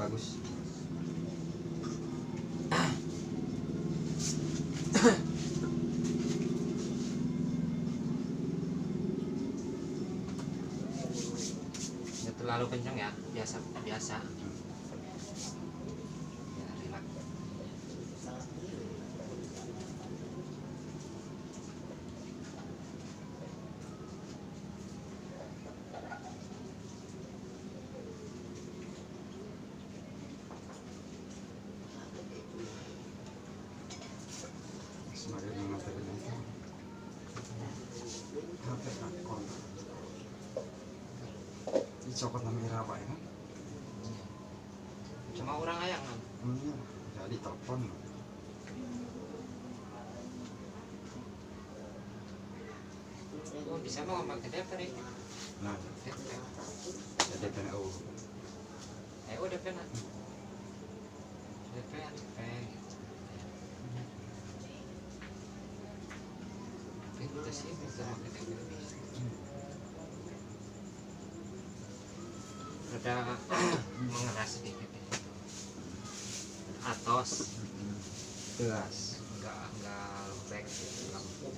bagus. Nggak terlalu kencang ya, biasa biasa. Ya, relax. Semakin mengatakan itu hampir akon dicopot nama Irawa ya kan? Cuma orang ayang kan. Iya, jadi telepon. Oh, bisa mau ngomong ke DP nih. Nah, DP. jadi PNU. Oh DP nah. DP DP. Itu sih bisa pakai DP. Ada mengeras sedikit ya. Atos Jelas. enggak lembek gitu lembut.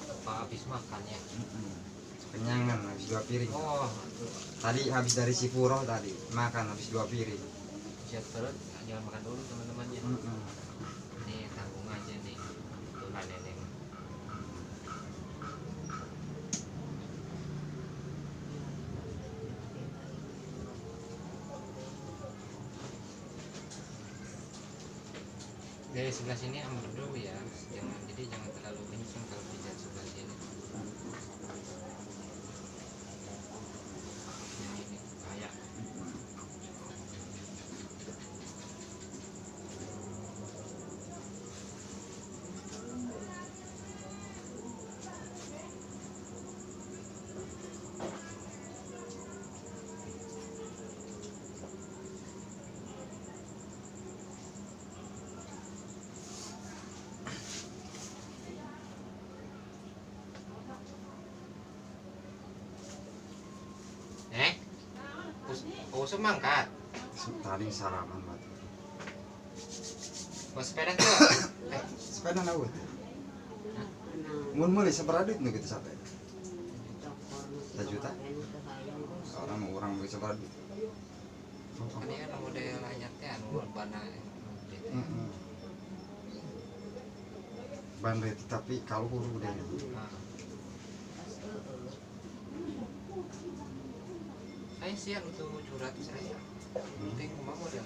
Apa habis makan ya? Kenyangan habis 2 piring. Oh Tadi habis dari Sipuro tadi makan habis 2 piring. siap perut jangan makan dulu teman-temannya. Nih tanggung aja nih Tuhan ini. Dari sebelah sini ambil dulu ya, jangan terlalu kencang kalau pijat sebelah sini. Ini kayak usum mangkat. Tadi sarapan batu. Bawa sepeda tuh. Sepeda laut. Mun mulai seberapa duit nih kita sampai? 1 juta. Orang mau seberapa duit? Ini kan model anyatnya anu bana. Ban reti tapi kalau huru deh. Saya siap untuk curhat saya. Penting mau model.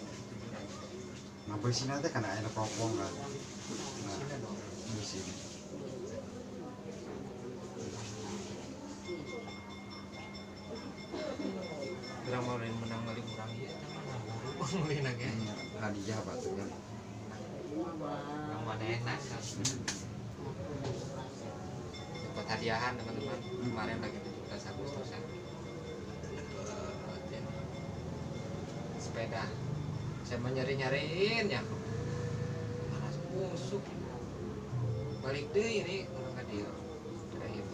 Nah, di sini nanti kan ada popong kan. Nah, Sini dong. di sini. Berapa orang menang kali kurang ya? Mulai nage. Hadiah batu kan. Yang mana enak kan? Dapat hadiahan teman-teman. Kemarin lagi 17 Agustus ya. Sepeda. Saya nyariin ya. Panas busuk. Balik deh ini orang kadir. Terakhir.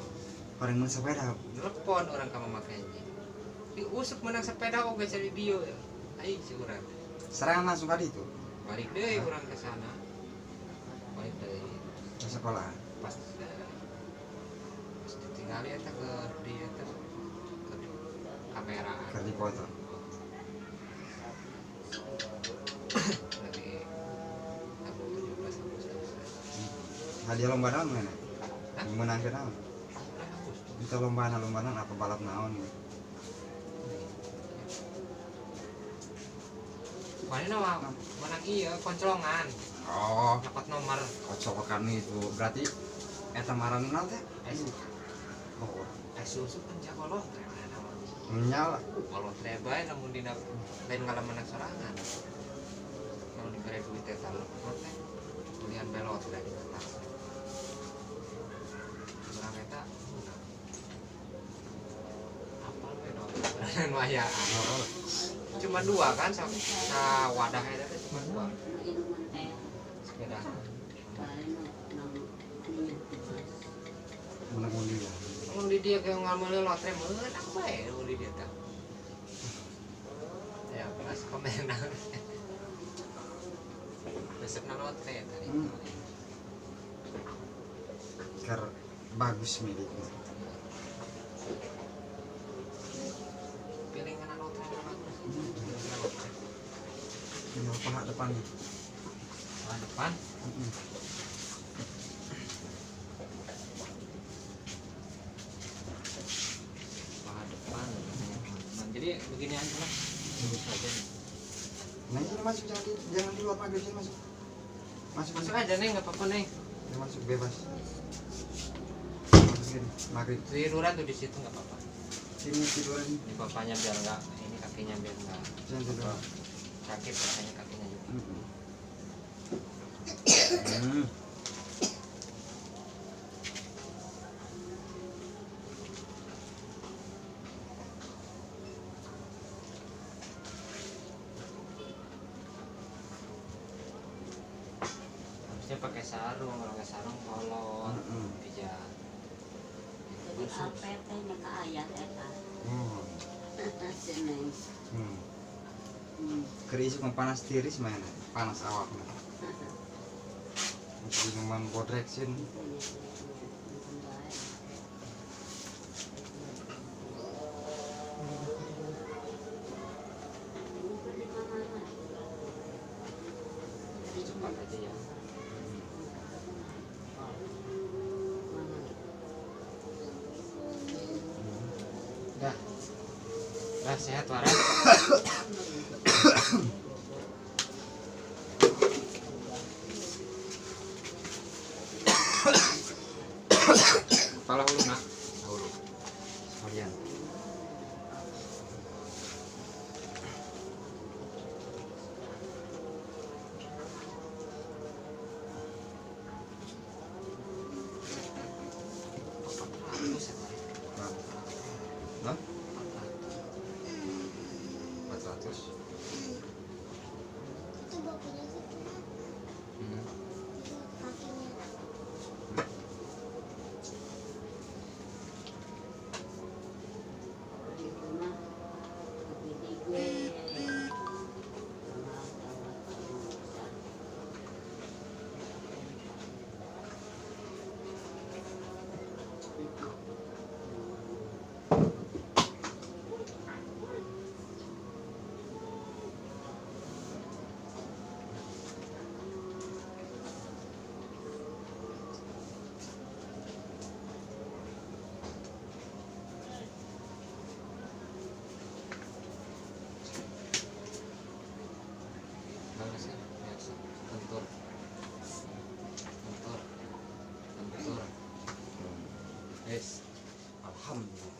Orang mau sepeda. Telepon orang kamu makanya. Diusuk menang sepeda kok gak cari bio ya. Ayo si orang. Serangan langsung kali itu. Balik deh orang ke sana. Balik deh. Ke sekolah. Pas ditinggal ya ke dia tuh ke kamera Ke di foto. lagi tanggal 17 Agustus. Hadiah lomba naon mana? Hah? Menang ke naon? Agustus. Kita lomba apa balap naon? Mana menang iya koncolongan. Oh, Dapat nomor kocokan itu berarti eta maran nanti. Oh, susu kan jago loh nyala. kalau trebay namun di lain ngalah menang sorangan kalau diberi duit ya taruh teh kuliah belot sudah di atas orang eta apa belot dan wayaan cuma 2 kan sa wadah eta cuma 2 sepeda Menang undi ya. di dia kayak ngambil lotre menang bae di dia teh Mas komen nang. Besok nang lotre tadi. Ker bagus miliknya. Pilih nang lotre nang bagus. Ini paha depannya. Paha depan. Paha depan. Jadi begini aja lah. Saja nih. Nah ini masuk jangan di luar maghrib sini masuk. Masuk aja nih, nggak apa-apa nih. Ya, masuk bebas. Masukin maghrib. Tiduran tuh di situ nggak apa-apa. Sini tiduran. Ini bapaknya biar nggak, ini kakinya biar nggak Jangan tidur. sakit katanya kakinya juga. Harusnya pakai sarung, kalau nggak sarung kolor, pijat. Jadi apa teh ka ayat eta. Seneng. Kerisuk panas tiris mana? Panas awaknya. Untuk minuman bodreksin. Cepat aja ya. Dah sehat waras. Kepala hulu nak. Hulu. Sekalian. Hah? 400. Itu bapaknya sih kakinya. Di rumah bini gue. Bagus ya, biasa. Lentur. Lentur. Lentur. Yes. Alhamdulillah.